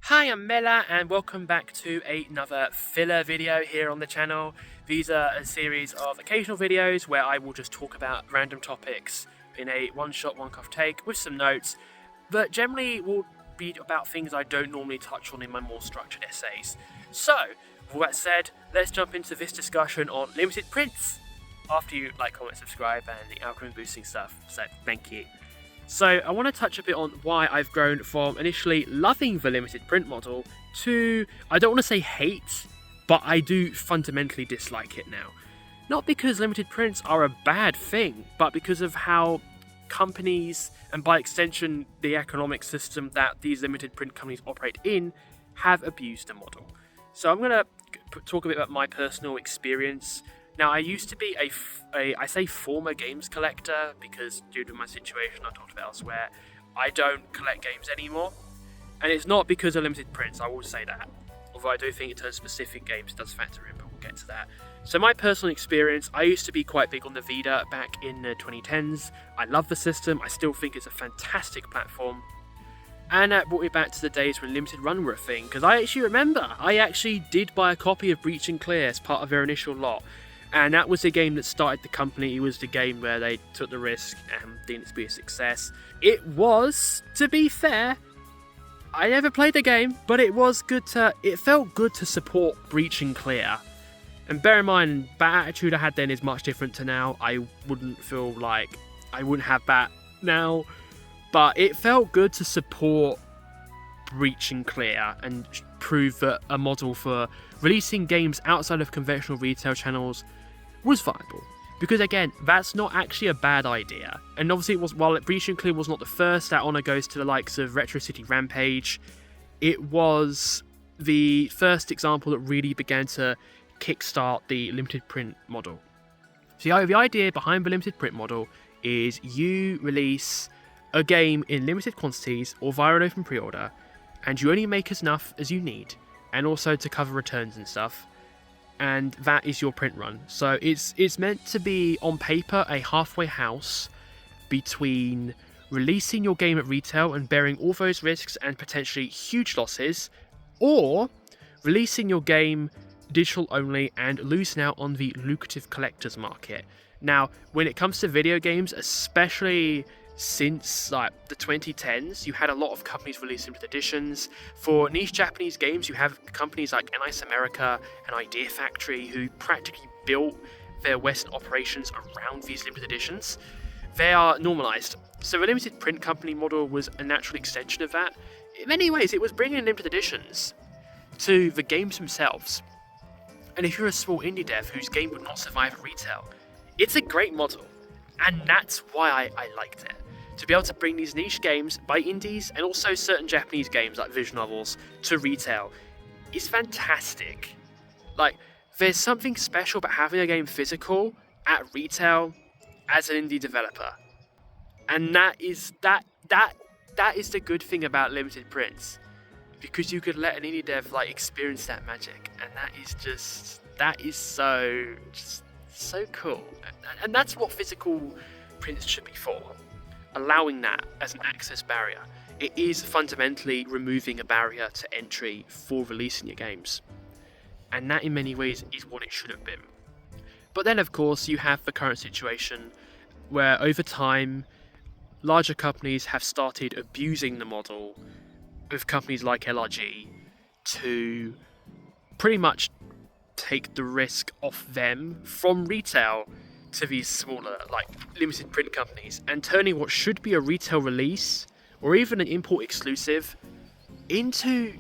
Hi, I'm Milla and welcome back to another filler video here on the channel. These are a series of occasional videos where I will just talk about random topics in a one-shot, one-cough take with some notes, but generally will be about things I don't normally touch on in my more structured essays. So, with all that said, let's jump into this discussion on limited prints after you like, comment, subscribe and the algorithm boosting stuff, so thank you. So I want to touch a bit on why I've grown from initially loving the limited print model to, I don't want to say hate, but I do fundamentally dislike it now. Not because limited prints are a bad thing, but because of how companies, and by extension the economic system that these limited print companies operate in, have abused the model. So I'm going to talk a bit about my personal experience. Now, I used to be I say former games collector because due to my situation I talked about elsewhere, I don't collect games anymore. And it's not because of limited prints, I will say that. Although I do think in terms of specific games it does factor in, but we'll get to that. So my personal experience, I used to be quite big on the Vita back in the 2010s. I love the system, I still think it's a fantastic platform. And that brought me back to the days when limited run were a thing, because I actually remember, I actually did buy a copy of Breach and Clear as part of their initial lot. And that was the game that started the company. It was the game where they took the risk and deemed it to be a success. It was, to be fair, I never played the game, but it felt good to support Breach and Clear. And bear in mind, that attitude I had then is much different to now. I wouldn't have that now. But it felt good to support Breach and Clear and prove that a model for releasing games outside of conventional retail channels was viable. Because again, that's not actually a bad idea. And obviously, while Breach and Clear was not the first, that honour goes to the likes of Retro City Rampage. It was the first example that really began to kickstart the limited print model. So the idea behind the limited print model is you release a game in limited quantities or via an open pre-order, and you only make enough as you need, and also to cover returns and stuff. And that is your print run. So it's meant to be, on paper, a halfway house between releasing your game at retail and bearing all those risks and potentially huge losses, or releasing your game digital only and losing out on the lucrative collector's market. Now, when it comes to video games, especially since the 2010s, you had a lot of companies release limited editions. For niche Japanese games, you have companies like NICE America and Idea Factory who practically built their Western operations around these limited editions. They are normalized. So the limited print company model was a natural extension of that. In many ways, it was bringing limited editions to the games themselves. And if you're a small indie dev whose game would not survive at retail, it's a great model. And that's why I liked it. To be able to bring these niche games by indies and also certain Japanese games like visual novels to retail is fantastic. There's something special about having a game physical at retail as an indie developer. And that is the good thing about limited prints. Because you could let an indie dev experience that magic, and that is so cool. And that's what physical prints should be for. Allowing that as an access barrier. It is fundamentally removing a barrier to entry for releasing your games. And that in many ways is what it should have been. But then of course you have the current situation where over time larger companies have started abusing the model with companies like LRG to pretty much take the risk off them from retail to these smaller, limited print companies, and turning what should be a retail release, or even an import exclusive, into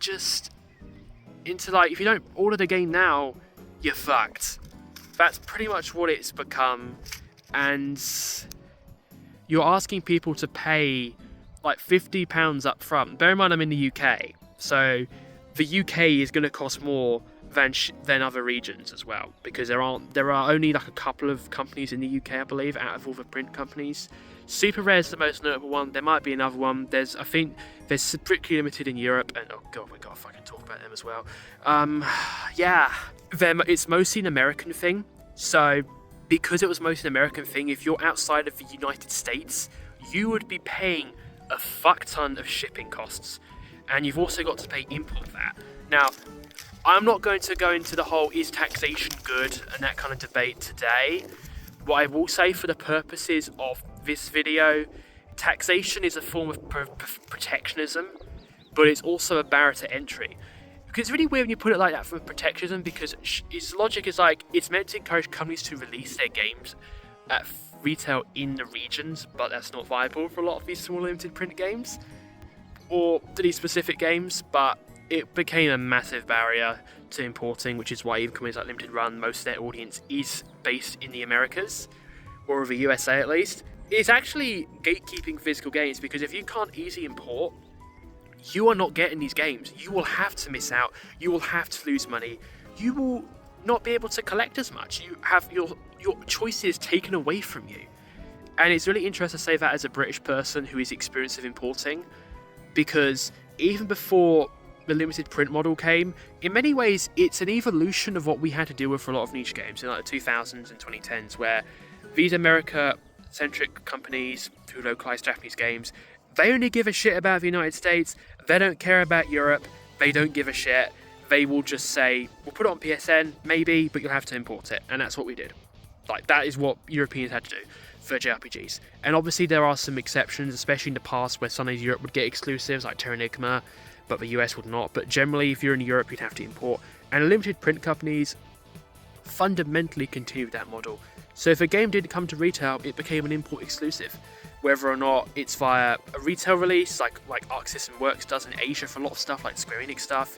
if you don't order the game now, you're fucked. That's pretty much what it's become, and you're asking people to pay £50 up front. Bear in mind I'm in the UK, so the UK is going to cost more than other regions as well, because there are only a couple of companies in the UK, I believe, out of all the print companies. Super Rare is the most notable one. There might be another one. I think there's Strictly Limited in Europe, and oh god, we gotta fucking talk about them as well. It's mostly an American thing. So because it was mostly an American thing, if you're outside of the United States, you would be paying a fuck ton of shipping costs. and you've also got to pay import VAT. Now, I'm not going to go into the whole is taxation good and that kind of debate today. What I will say for the purposes of this video, taxation is a form of protectionism, but it's also a barrier to entry. Because it's really weird when you put it like that, for protectionism, because its logic is like, it's meant to encourage companies to release their games at retail in the regions, but that's not viable for a lot of these small limited print games, or to these specific games, but it became a massive barrier to importing, which is why even companies like Limited Run, most of their audience is based in the Americas, or the USA at least. It's actually gatekeeping physical games, because if you can't easily import, you are not getting these games. You will have to miss out, you will have to lose money, you will not be able to collect as much, you have your choices taken away from you. And it's really interesting to say that as a British person who is experienced with importing, because even before the limited print model came, in many ways it's an evolution of what we had to deal with for a lot of niche games in like the 2000s and 2010s, where these America-centric companies who localize Japanese games, they only give a shit about the United States, they don't care about Europe, they don't give a shit, they will just say, we'll put it on PSN, maybe, but you'll have to import it, and that's what we did. Like, that is what Europeans had to do for JRPGs. And obviously there are some exceptions, especially in the past, where sometimes Europe would get exclusives like Terranigma, but the US would not. But generally, if you're in Europe, you'd have to import. And limited print companies fundamentally continued that model. So if a game didn't come to retail, it became an import exclusive. Whether or not it's via a retail release, like Arc System Works does in Asia for a lot of stuff, like Square Enix stuff,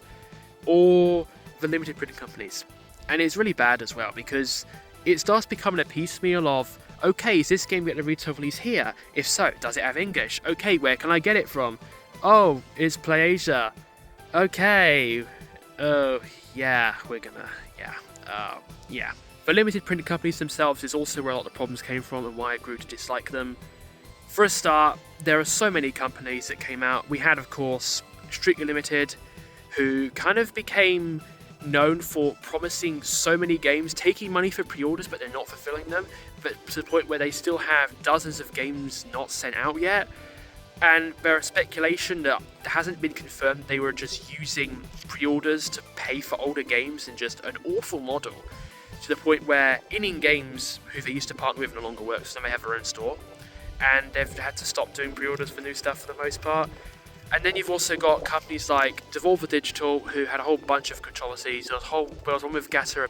or the limited print companies. And it's really bad as well, because it starts becoming a piecemeal of, okay, is this game getting a retail release here? If so, does it have English? Okay, where can I get it from? Oh, it's PlayAsia. Okay. Oh, yeah, we're gonna, yeah. The limited print companies themselves is also where a lot of the problems came from and why I grew to dislike them. For a start, there are so many companies that came out. We had, of course, Strictly Limited, who kind of became known for promising so many games, taking money for pre-orders, but they're not fulfilling them, but to the point where they still have dozens of games not sent out yet. And there is speculation that hasn't been confirmed they were just using pre-orders to pay for older games, and just an awful model, to the point where in games who they used to partner with no longer work, so they have their own store, and they've had to stop doing pre-orders for new stuff for the most part. And then you've also got companies like Devolver Digital, who had a whole bunch of controversies. There was one with Gato,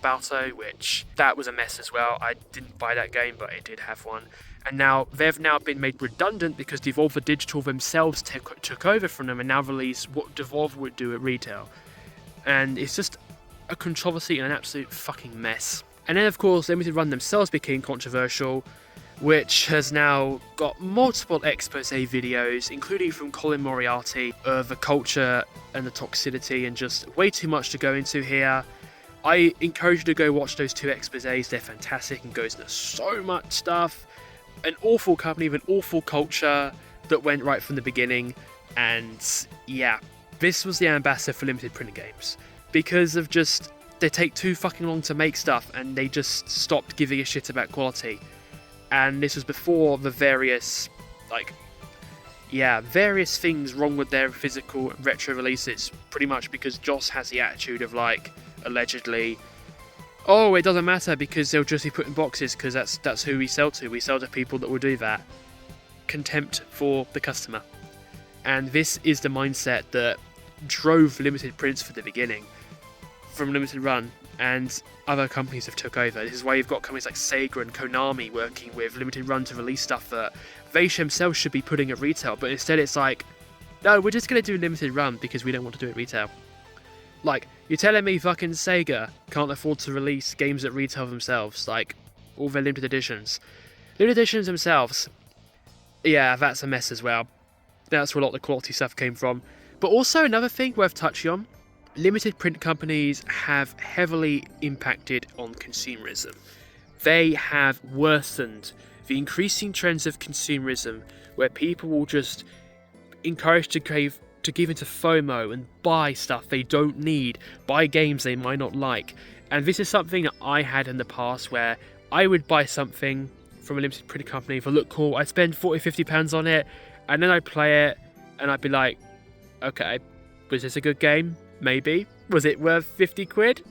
which that was a mess as well. I didn't buy that game, but it did have one. And now they've been made redundant because Devolver Digital themselves took over from them and now release what Devolver would do at retail. And it's just a controversy and an absolute fucking mess. And then, of course, Limited Run themselves became controversial, which has now got multiple expose videos, including from Colin Moriarty, of the culture and the toxicity, and just way too much to go into here. I encourage you to go watch those two exposés, they're fantastic and goes into so much stuff. An awful company with an awful culture that went right from the beginning, and yeah, this was the ambassador for limited printed games. Because of just, they take too fucking long to make stuff, and they just stopped giving a shit about quality. And this was before the various things wrong with their physical retro releases, pretty much because Joss has the attitude of allegedly, oh, it doesn't matter because they'll just be put in boxes because that's who we sell to. We sell to people that will do that. Contempt for the customer. And this is the mindset that drove limited prints from the beginning, from Limited Run, and other companies have took over. This is why you've got companies like Sega and Konami working with Limited Run to release stuff that they themselves should be putting at retail, but instead it's like, no, we're just going to do Limited Run because we don't want to do it retail. You're telling me fucking Sega can't afford to release games at retail themselves, all their limited editions. Limited editions themselves, yeah, that's a mess as well. That's where a lot of the quality stuff came from. But also another thing worth touching on, limited print companies have heavily impacted on consumerism. They have worsened the increasing trends of consumerism, where people will just encourage to give into FOMO and buy stuff they don't need, buy games they might not like. And this is something that I had in the past, where I would buy something from a limited print company if it looked cool. I'd spend £40-50 on it, and then I'd play it, and I'd be like, okay, Was this a good game? Maybe. Was it worth 50 quid?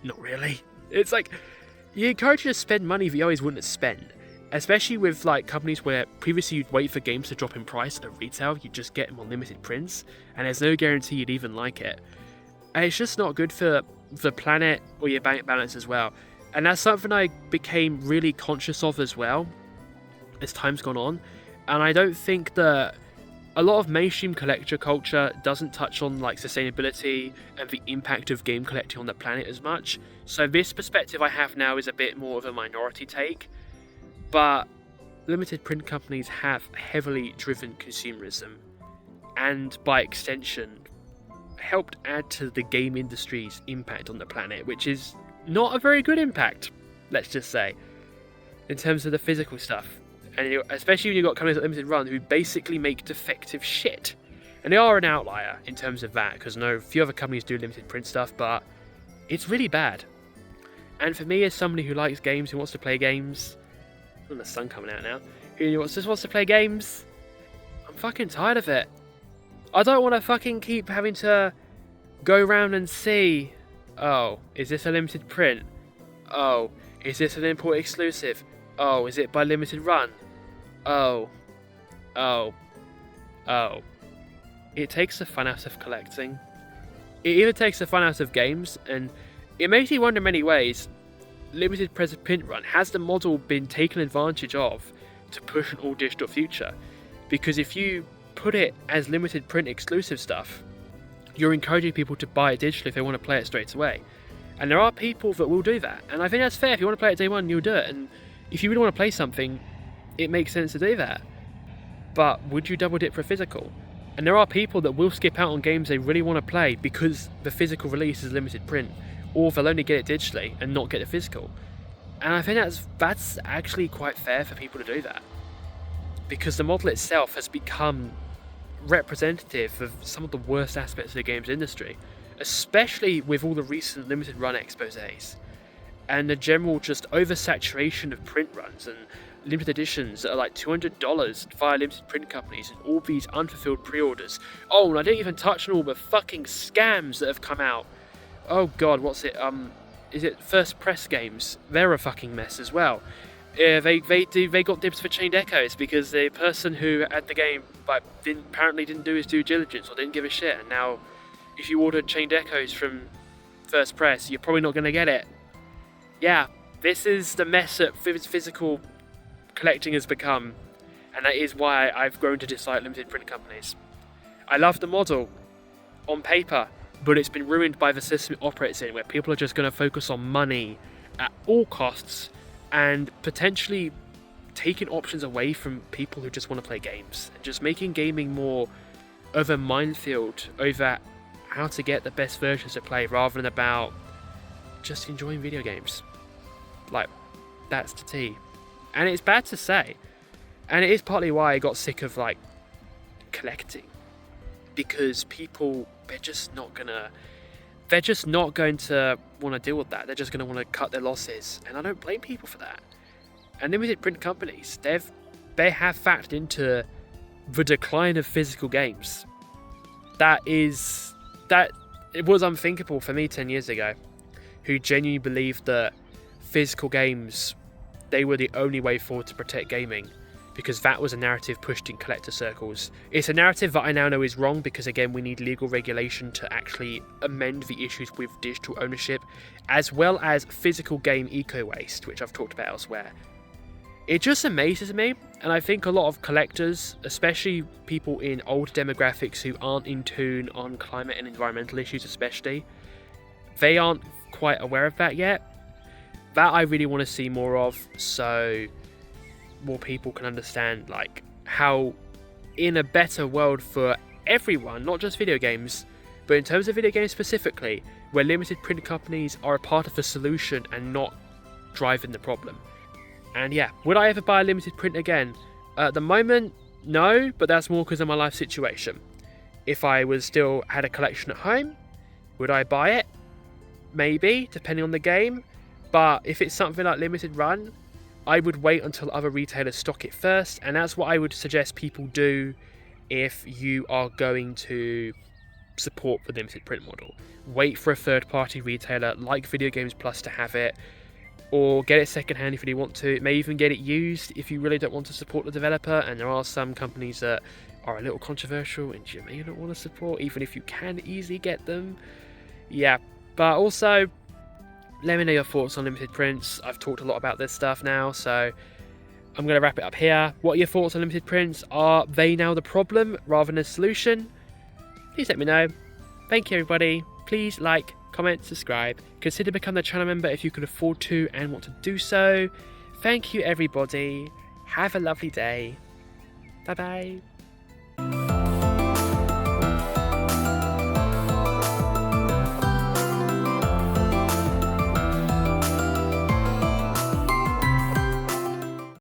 Not really. It's like, you encourage you to spend money that you always wouldn't spend. Especially with like companies where previously you'd wait for games to drop in price at retail, you'd just get them on limited prints, and there's no guarantee you'd even like it. And it's just not good for the planet or your bank balance as well. And that's something I became really conscious of as well as time's gone on. And I don't think that a lot of mainstream collector culture doesn't touch on like sustainability and the impact of game collecting on the planet as much. So this perspective I have now is a bit more of a minority take. But limited print companies have heavily driven consumerism, and by extension helped add to the game industry's impact on the planet, which is not a very good impact, let's just say, in terms of the physical stuff. And especially when you've got companies like Limited Run who basically make defective shit. And they are an outlier in terms of that, because I know a few other companies do limited print stuff, but it's really bad. And for me, as somebody who likes games, who wants to play games, oh, the sun coming out now, who just wants to play games, I'm fucking tired of it. I don't want to fucking keep having to go around and see, oh, is this a limited print? Oh, is this an import exclusive? Oh, is it by Limited Run? Oh. It takes the fun out of collecting. It even takes the fun out of games, and it makes you wonder in many ways, limited print run, has the model been taken advantage of to push an all digital future? Because if you put it as limited print exclusive stuff, you're encouraging people to buy it digitally if they want to play it straight away. And there are people that will do that, and I think that's fair. If you want to play it day one, you'll do it, and if you really want to play something, it makes sense to do that. But would you double dip for physical? And there are people that will skip out on games they really want to play because the physical release is limited print, or they'll only get it digitally and not get the physical. And I think that's actually quite fair for people to do that, because the model itself has become representative of some of the worst aspects of the games industry, especially with all the recent limited run exposés and the general just oversaturation of print runs and limited editions that are like $200 via limited print companies, and all these unfulfilled pre-orders. Oh, and I didn't even touch on all the fucking scams that have come out. Oh god, what's it? Is it First Press Games? They're a fucking mess as well. They got dibs for Chained Echoes because the person who had the game apparently didn't do his due diligence or didn't give a shit, and now if you ordered Chained Echoes from First Press, you're probably not going to get it. Yeah, this is the mess that physical collecting has become, and that is why I've grown to dislike limited print companies. I love the model on paper, but it's been ruined by the system it operates in, where people are just going to focus on money at all costs and potentially taking options away from people who just want to play games, and just making gaming more of a minefield over how to get the best versions to play rather than about just enjoying video games. Like, that's the tea. And it's bad to say, and it is partly why I got sick of like collecting, because people, they're just not going to want to deal with that. They're just going to want to cut their losses, and I don't blame people for that. And limited print companies, they have factored into the decline of physical games. That it was unthinkable for me 10 years ago, who genuinely believed that physical games, they were the only way forward to protect gaming, because that was a narrative pushed in collector circles. It's a narrative that I now know is wrong, because again, we need legal regulation to actually amend the issues with digital ownership, as well as physical game eco-waste, which I've talked about elsewhere. It just amazes me, and I think a lot of collectors, especially people in older demographics who aren't in tune on climate and environmental issues especially, they aren't quite aware of that yet. That I really want to see more of, so more people can understand like how in a better world for everyone, not just video games, but in terms of video games specifically, where limited print companies are a part of the solution and not driving the problem. And yeah, would I ever buy a limited print again? At the moment, no, but that's more because of my life situation. If I had a collection at home, would I buy it? Maybe, depending on the game. But if it's something like limited run, I would wait until other retailers stock it first, and that's what I would suggest people do if you are going to support the limited print model. Wait for a third-party retailer like Video Games Plus to have it, or get it secondhand if you want to. May even get it used if you really don't want to support the developer, and there are some companies that are a little controversial and you may not want to support, even if you can easily get them. Yeah, but also, let me know your thoughts on limited prints. I've talked a lot about this stuff now, so I'm going to wrap it up here. What are your thoughts on limited prints? Are they now the problem rather than a solution? Please let me know. Thank you, everybody. Please like, comment, subscribe. Consider becoming a channel member if you can afford to and want to do so. Thank you, everybody. Have a lovely day. Bye bye.